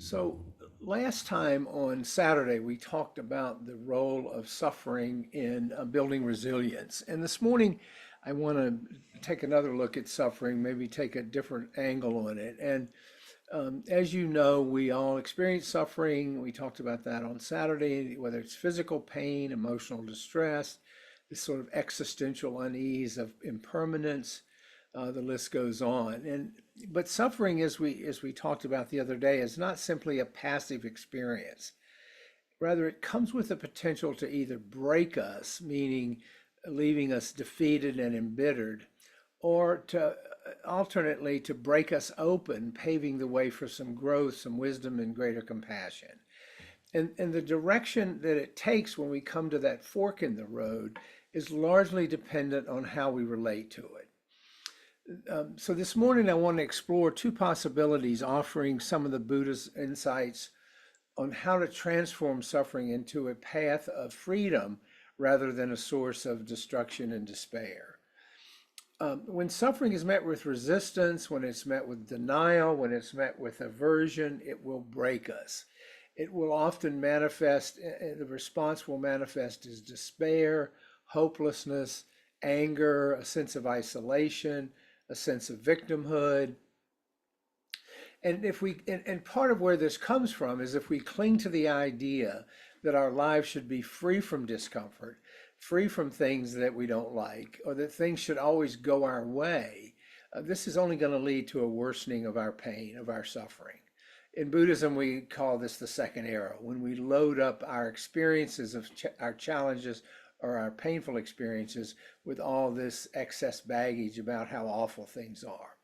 So last time on Saturday, we talked about the role of suffering in building resilience. And this morning, I want to take another look at suffering, maybe take a different angle on it. And as you know, we all experience suffering. We talked about that on Saturday, whether it's physical pain, emotional distress, this sort of existential unease of impermanence. The list goes on. But suffering, as we talked about the other day, is not simply a passive experience. Rather, it comes with the potential to either break us, meaning leaving us defeated and embittered, or to alternately to break us open, paving the way for some growth, some wisdom, and greater compassion. And the direction that it takes when we come to that fork in the road is largely dependent on how we relate to it. So this morning I want to explore two possibilities, offering some of the Buddha's insights on how to transform suffering into a path of freedom rather than a source of destruction and despair. When suffering is met with resistance, when it's met with denial, when it's met with aversion, it will break us. It will often manifest, the response will manifest as despair, hopelessness, anger, a sense of isolation, a sense of victimhood. And part of where this comes from is if we cling to the idea that our lives should be free from discomfort, free from things that we don't like, or that things should always go our way, this is only going to lead to a worsening of our pain, of our suffering. In Buddhism, we call this the second arrow, when we load up our experiences of our challenges or our painful experiences with all this excess baggage about how awful things are.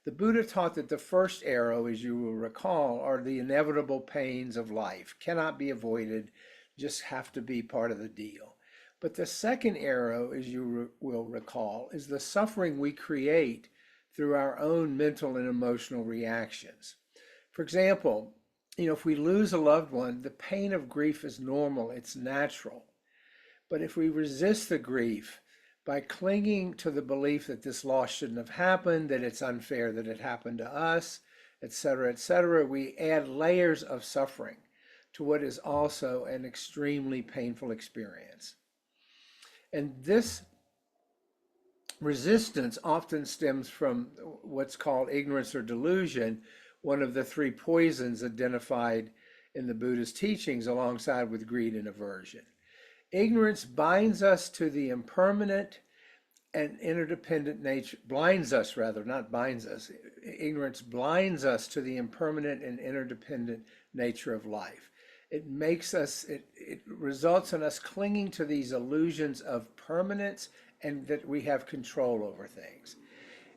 The Buddha taught that the first arrow, as you will recall, are the inevitable pains of life, cannot be avoided, just have to be part of the deal. But the second arrow, as you will recall, is the suffering we create through our own mental and emotional reactions. For example, if we lose a loved one, the pain of grief is normal, it's natural. But if we resist the grief by clinging to the belief that this loss shouldn't have happened, that it's unfair that it happened to us, etc., we add layers of suffering to what is also an extremely painful experience. And this resistance often stems from what's called ignorance or delusion, one of the three poisons identified in the Buddha's teachings alongside with greed and aversion. Ignorance binds us to the impermanent and interdependent nature, blinds us rather, not binds us. Ignorance blinds us to the impermanent and interdependent nature of life. It results in us clinging to these illusions of permanence and that we have control over things.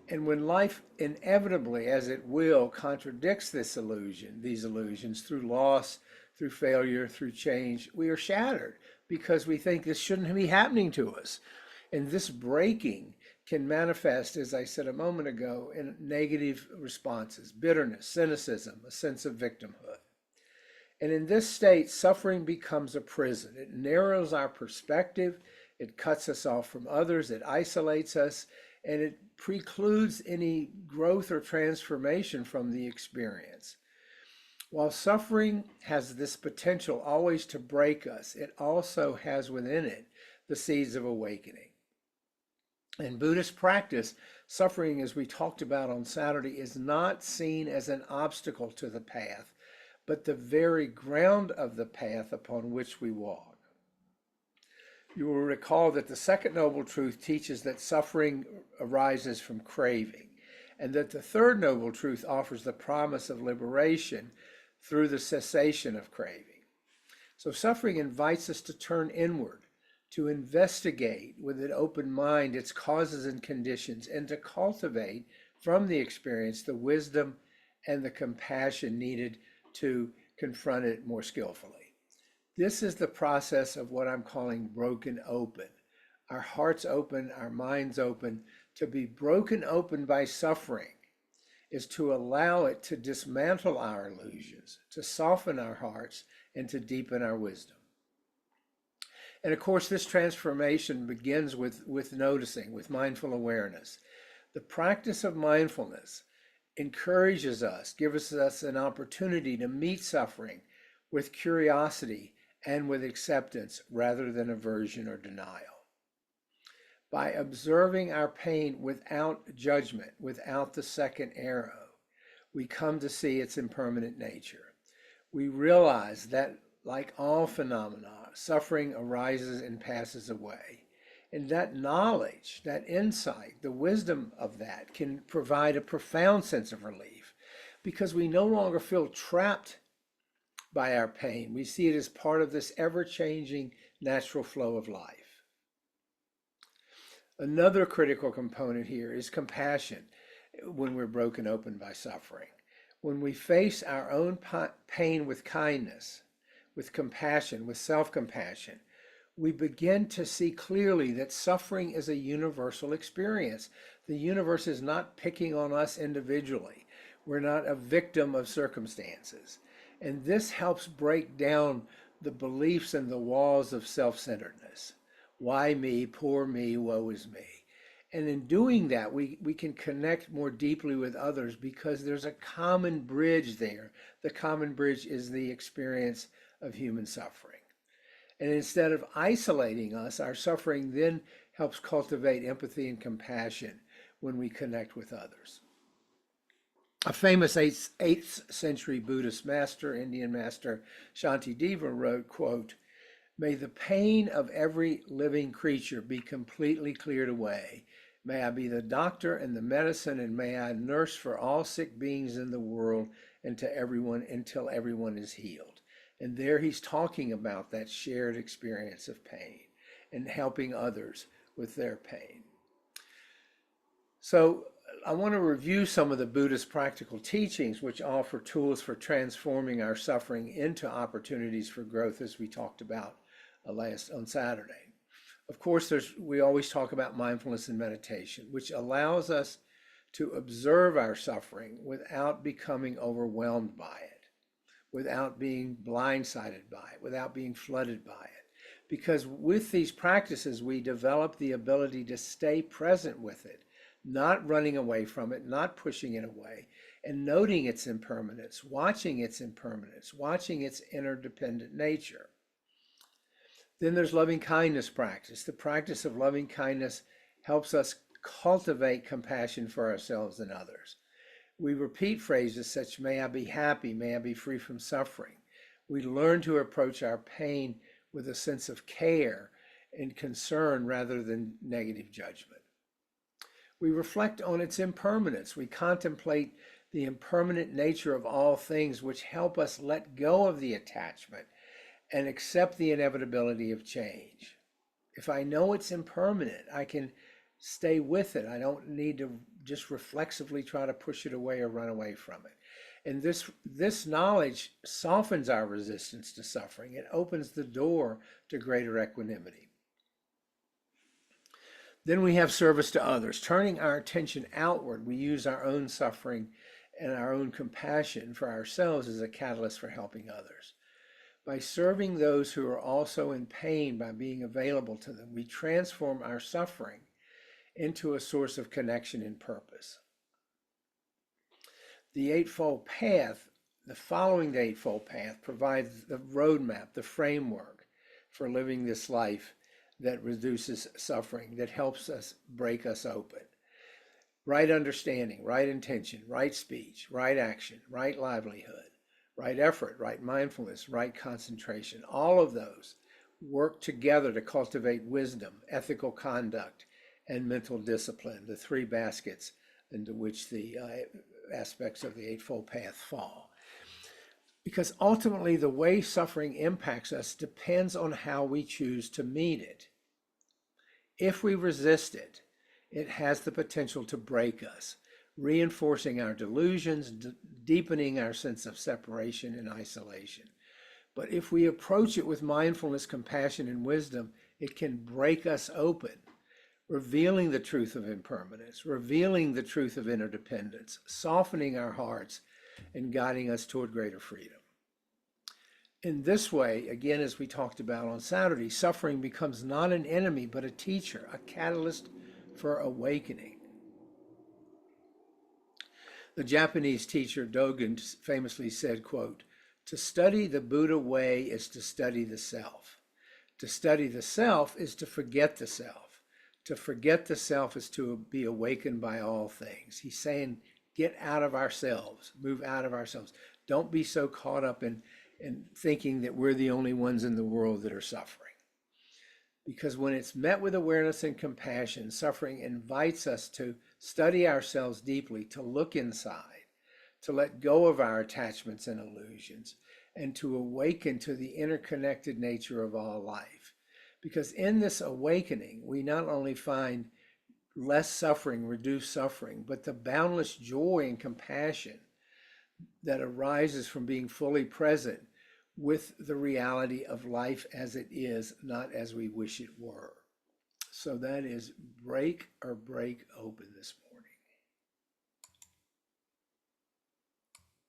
And when life inevitably, as it will, contradicts these illusions through loss, through failure, through change, we are shattered because we think this shouldn't be happening to us. And this breaking can manifest, as I said a moment ago, in negative responses, bitterness, cynicism, a sense of victimhood. And in this state, suffering becomes a prison. It narrows our perspective, it cuts us off from others, it isolates us, and it precludes any growth or transformation from the experience. While suffering has this potential always to break us, it also has within it the seeds of awakening. In Buddhist practice, suffering, as we talked about on Saturday, is not seen as an obstacle to the path, but the very ground of the path upon which we walk. You will recall that the second noble truth teaches that suffering arises from craving, and that the third noble truth offers the promise of liberation through the cessation of craving. So suffering invites us to turn inward, to investigate with an open mind its causes and conditions, and to cultivate from the experience the wisdom and the compassion needed to confront it more skillfully. This is the process of what I'm calling broken open. Our hearts open, our minds open. To be broken open by suffering is to allow it to dismantle our illusions, to soften our hearts, and to deepen our wisdom. And of course, this transformation begins with noticing, with mindful awareness. The practice of mindfulness encourages us, gives us an opportunity to meet suffering with curiosity and with acceptance rather than aversion or denial. By observing our pain without judgment, without the second arrow, we come to see its impermanent nature. We realize that, like all phenomena, suffering arises and passes away. And that knowledge, that insight, the wisdom of that can provide a profound sense of relief because we no longer feel trapped by our pain. We see it as part of this ever-changing natural flow of life. Another critical component here is compassion when we're broken open by suffering. When we face our own pain with kindness, with compassion, with self-compassion, we begin to see clearly that suffering is a universal experience. The universe is not picking on us individually. We're not a victim of circumstances. And this helps break down the beliefs and the walls of self-centeredness. Why me, poor me, woe is me. And in doing that, we can connect more deeply with others because there's a common bridge there. The common bridge is the experience of human suffering. And instead of isolating us, our suffering then helps cultivate empathy and compassion when we connect with others. A famous 8th century Buddhist master, Indian master Shantideva wrote, quote, "May the pain of every living creature be completely cleared away. May I be the doctor and the medicine, and may I nurse for all sick beings in the world and to everyone until everyone is healed." And there he's talking about that shared experience of pain and helping others with their pain. So I want to review some of the Buddhist practical teachings which offer tools for transforming our suffering into opportunities for growth, as we talked about on Saturday. Of course, we always talk about mindfulness and meditation, which allows us to observe our suffering without becoming overwhelmed by it, without being blindsided by it, without being flooded by it. Because with these practices, we develop the ability to stay present with it, not running away from it, not pushing it away, and noting its impermanence, watching its interdependent nature. Then there's loving kindness practice. The practice of loving kindness helps us cultivate compassion for ourselves and others. We repeat phrases such, "May I be happy, may I be free from suffering." We learn to approach our pain with a sense of care and concern rather than negative judgment. We reflect on its impermanence. We contemplate the impermanent nature of all things, which help us let go of the attachment and accept the inevitability of change. If I know it's impermanent, I can stay with it. I don't need to just reflexively try to push it away or run away from it. And this knowledge softens our resistance to suffering. It opens the door to greater equanimity. Then we have service to others. Turning our attention outward, we use our own suffering and our own compassion for ourselves as a catalyst for helping others. By serving those who are also in pain, by being available to them, we transform our suffering into a source of connection and purpose. The Eightfold Path, following the Eightfold Path, provides the roadmap, the framework for living this life that reduces suffering, that helps us break us open. Right understanding, right intention, right speech, right action, right livelihood, right effort, right mindfulness, right concentration. All of those work together to cultivate wisdom, ethical conduct, and mental discipline, the three baskets into which the aspects of the Eightfold Path fall. Because ultimately, the way suffering impacts us depends on how we choose to meet it. If we resist it, it has the potential to break us, reinforcing our delusions, deepening our sense of separation and isolation. But if we approach it with mindfulness, compassion, and wisdom, it can break us open, revealing the truth of impermanence, revealing the truth of interdependence, softening our hearts, and guiding us toward greater freedom. In this way, again, as we talked about on Saturday, suffering becomes not an enemy, but a teacher, a catalyst for awakening. The Japanese teacher Dogen famously said, quote, "To study the Buddha way is to study the self. To study the self is to forget the self. To forget the self is to be awakened by all things." He's saying, get out of ourselves, move out of ourselves. Don't be so caught up in thinking that we're the only ones in the world that are suffering. Because when it's met with awareness and compassion, suffering invites us to study ourselves deeply, to look inside, to let go of our attachments and illusions, and to awaken to the interconnected nature of all life. Because in this awakening, we not only find less suffering, reduced suffering, but the boundless joy and compassion that arises from being fully present with the reality of life as it is, not as we wish it were. So that is break or break open this